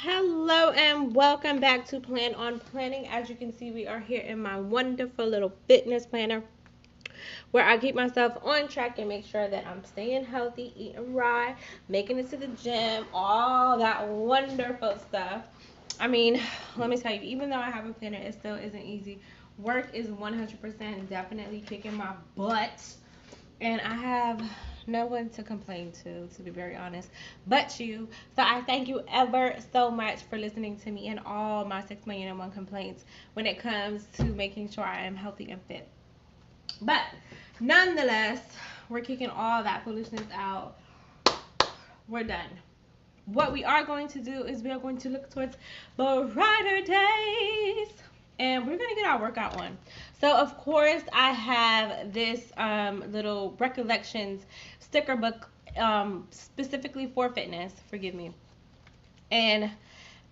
Hello and welcome back to Plan on Planning. As you can see, we are here in my wonderful little fitness planner where I keep myself on track and make sure that I'm staying healthy, eating right, making it to the gym, all that wonderful stuff. I mean, let me tell you, even though I have a planner, it still isn't easy. Work is 100% definitely kicking my butt, and I have no one to complain to be very honest, but you. So I thank you ever so much for listening to me and all my 6,000,001 complaints when it comes to making sure I am healthy and fit. But nonetheless, we're kicking all that foolishness out. We're done. What we are going to do is we are going to look towards brighter days, and we're going to get our workout on. So of course I have this little recollections sticker book, specifically for fitness, forgive me. And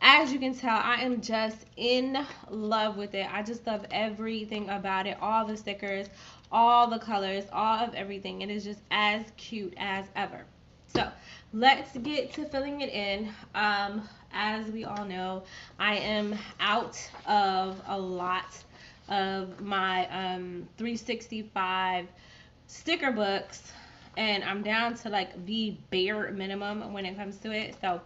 as you can tell, I am just in love with it. I just love everything about it, all the stickers, all the colors, all of everything. It is just as cute as ever. So let's get to filling it in. As we all know, I am out of a lot of my 365 sticker books, and I'm down to like the bare minimum when it comes to it. So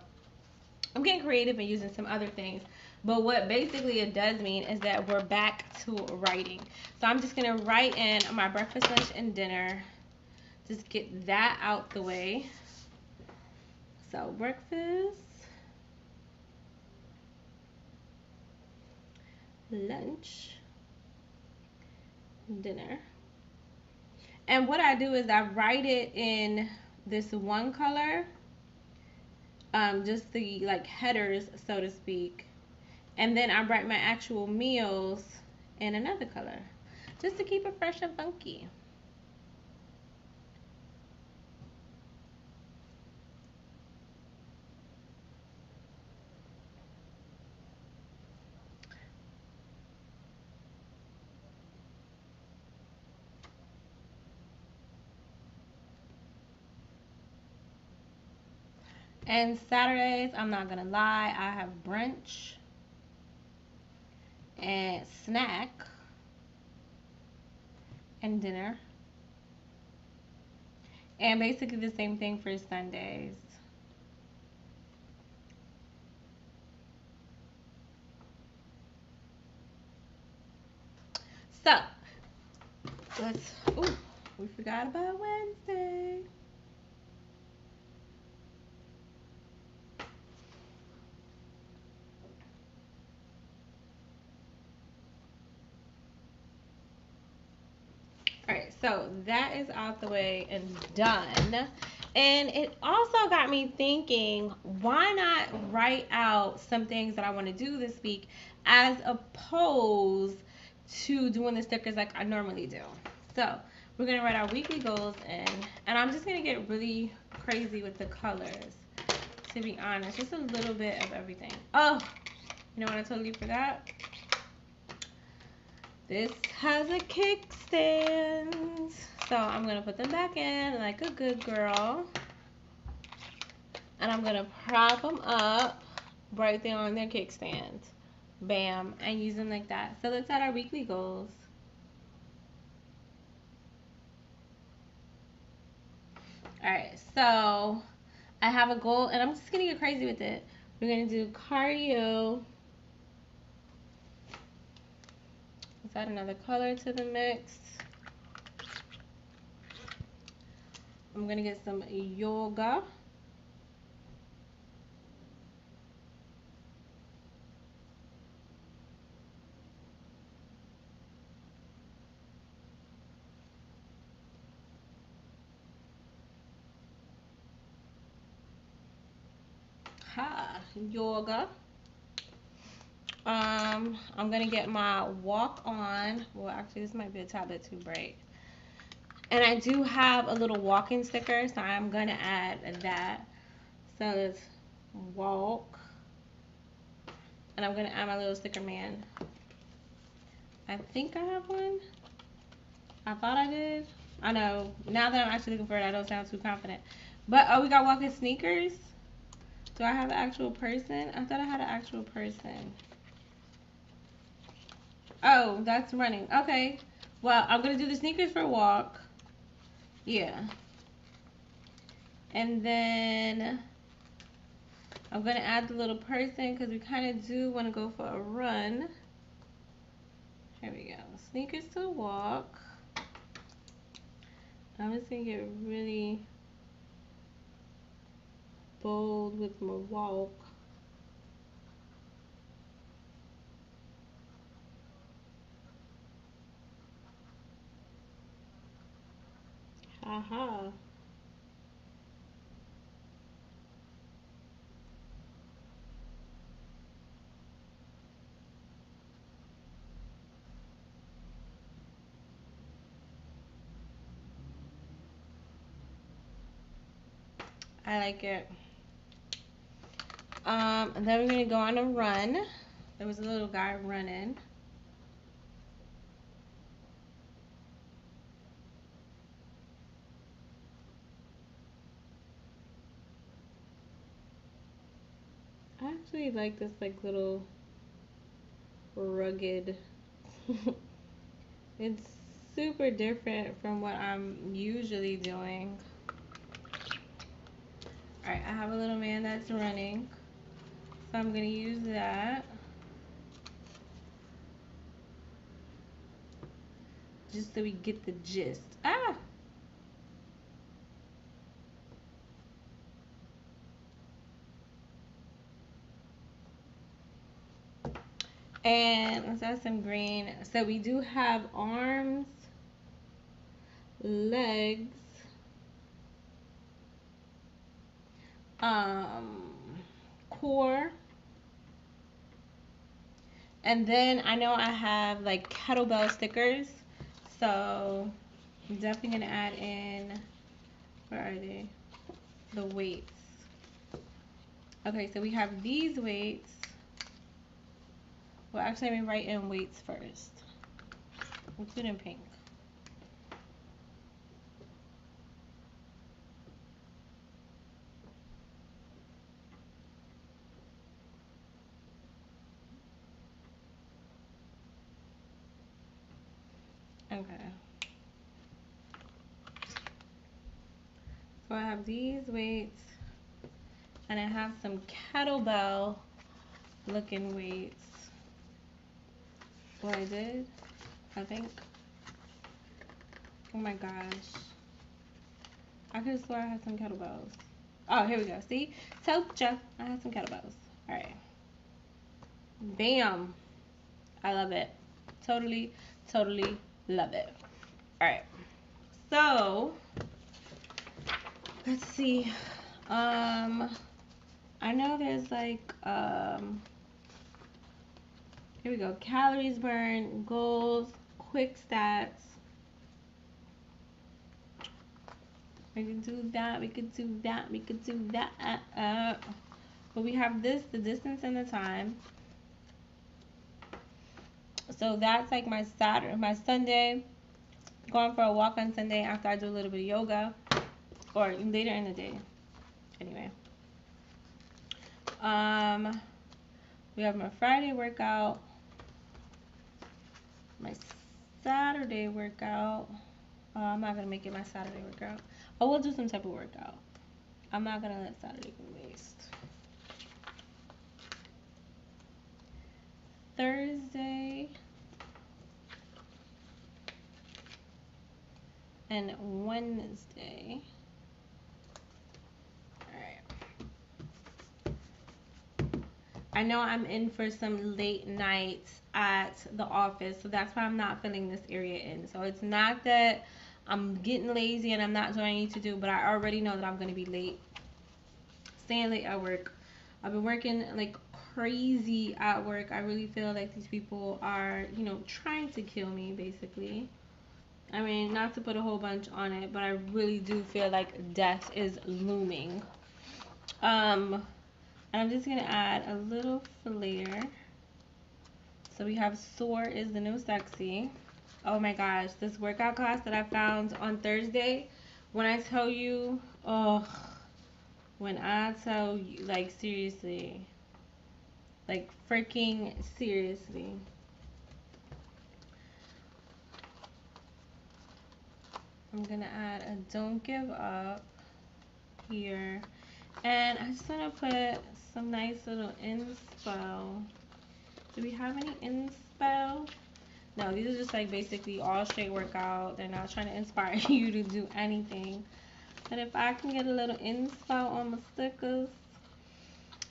I'm getting creative and using some other things. But what basically it does mean is that we're back to writing. So I'm just going to write in my breakfast, lunch, and dinner. Just get that out the way. So breakfast, lunch, dinner. And what I do is I write it in this one color, just the like headers, so to speak. And then I write my actual meals in another color, just to keep it fresh and funky. And Saturdays, I'm not gonna lie, I have brunch and snack and dinner. And basically the same thing for Sundays. So, ooh, we forgot about Wednesday. Alright, so that is out the way and done. And it also got me thinking, why not write out some things that I want to do this week as opposed to doing the stickers like I normally do. So we're going to write our weekly goals in, and I'm just going to get really crazy with the colors, to be honest. Just a little bit of everything. Oh, you know what I totally forgot? This has a kickstand. So I'm going to put them back in like a good girl. And I'm going to prop them up right there on their kickstand. Bam. And use them like that. So let's add our weekly goals. Alright, so I have a goal, and I'm just going to get crazy with it. We're going to do cardio. Let's add another color to the mix. I'm going to get some yoga. Yoga. I'm gonna get my walk on. Well, actually, this might be a tad bit too bright. And I do have a little walking sticker, so I'm gonna add that. So let's walk. And I'm gonna add my little sticker man. I think I have one. I thought I did. I know. Now that I'm actually looking for it, I don't sound too confident. But oh, we got walking sneakers. Do I have an actual person? I thought I had an actual person. Oh, that's running. Okay. Well, I'm going to do the sneakers for a walk. Yeah. And then I'm going to add the little person because we kind of do want to go for a run. Here we go. Sneakers to walk. I'm just going to get really bold with my walk. Haha. I like it. And then we're gonna go on a run. There was a little guy running. I actually like this like little rugged. It's super different from what I'm usually doing. Alright, I have a little man that's running. So I'm gonna use that. Just so we get the gist. Ah! And let's add some green. So we do have arms, legs, core, and then I know I have like kettlebell stickers, so I'm definitely gonna add in, where are they? The weights. Okay, so we have these weights. Well, actually, let me write in weights first. Let's do it in pink. Okay. So I have these weights, and I have some kettlebell looking weights. What I did, I think. Oh my gosh. I could have swore I had some kettlebells. Oh, here we go. See? Told ya. I had some kettlebells. Alright. Bam. I love it. Totally, totally love it. Alright. So, let's see. I know there's like, here we go. Calories burned, goals, quick stats. We can do that. We could do that. We could do that. But we have this, the distance and the time. So that's like my Saturday, my Sunday. Going for a walk on Sunday after I do a little bit of yoga, or later in the day. Anyway. We have my Friday workout, my Saturday workout. Oh, I'm not gonna make it my Saturday workout. Oh, we'll do some type of workout. I'm not gonna let Saturday go waste. Thursday and Wednesday. Alright. I know I'm in for some late nights at the office, so that's why I'm not filling this area in. So it's not that I'm getting lazy and I'm not doing what I need to do, but I already know that I'm gonna be late. Staying late at work. I've been working like crazy at work. I really feel like these people are, you know, trying to kill me basically. I mean, not to put a whole bunch on it, but I really do feel like death is looming. And I'm just gonna add a little flair. So we have sore is the new sexy. Oh my gosh, this workout class that I found on Thursday. When I tell you, oh, When I tell you, like, seriously, like, freaking seriously. I'm gonna add a don't give up here. And I just want to put some nice little inspo. Do we have any inspo? No, these are just like basically all straight workout. They're not trying to inspire you to do anything. But if I can get a little inspo on my stickers,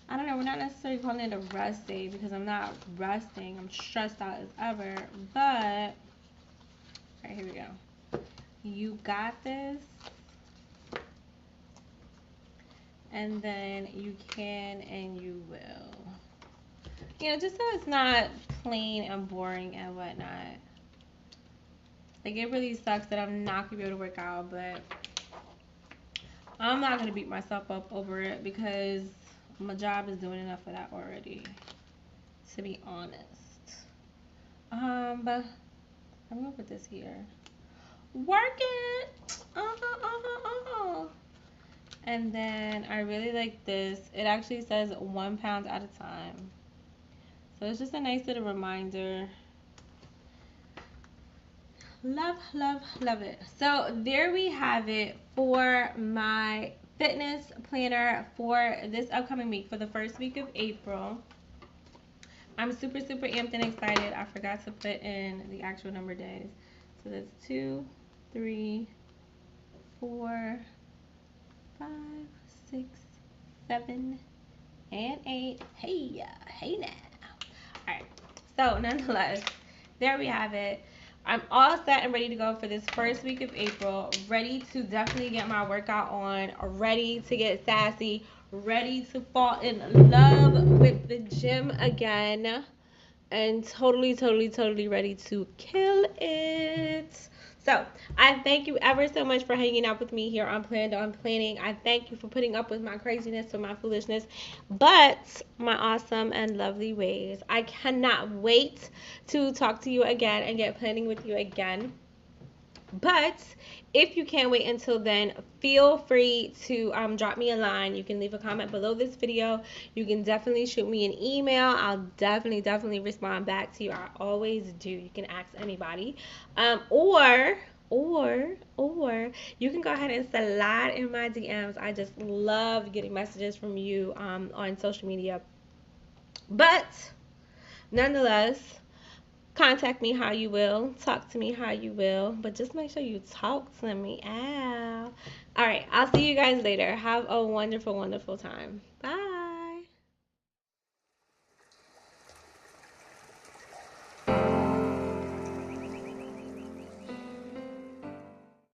I don't know, we're not necessarily calling it a rest day because I'm not resting. I'm stressed out as ever. But, all right, here we go. You got this. And then you can and you will. You know, just so it's not plain and boring and whatnot. Like, it really sucks that I'm not going to be able to work out, but I'm not going to beat myself up over it because my job is doing enough of that already, to be honest. But I'm going to put this here. Work it! And then I really like this. It actually says 1 pound at a time. So it's just a nice little reminder. Love, love, love it. So there we have it for my fitness planner for this upcoming week, for the first week of April. I'm super, super amped and excited. I forgot to put in the actual number of days. So that's 2, 3, 4, 5, 6, 7, and 8. Hey, hey now. All right. So nonetheless, there we have it. I'm all set and ready to go for this first week of April. Ready to definitely get my workout on. Ready to get sassy. Ready to fall in love with the gym again. And totally, totally, totally ready to kill it. So, I thank you ever so much for hanging out with me here on Planned on Planning. I thank you for putting up with my craziness and my foolishness, but my awesome and lovely ways. I cannot wait to talk to you again and get planning with you again. But if you can't wait until then, feel free to drop me a line. You can leave a comment below this video. You can definitely shoot me an email. I'll definitely respond back to you. I always do. You can ask anybody. Or you can go ahead and slide in my DMs. I just love getting messages from you on social media. But nonetheless, contact me how you will. Talk to me how you will. But just make sure you talk to me. Ow. All right. I'll see you guys later. Have a wonderful, wonderful time. Bye.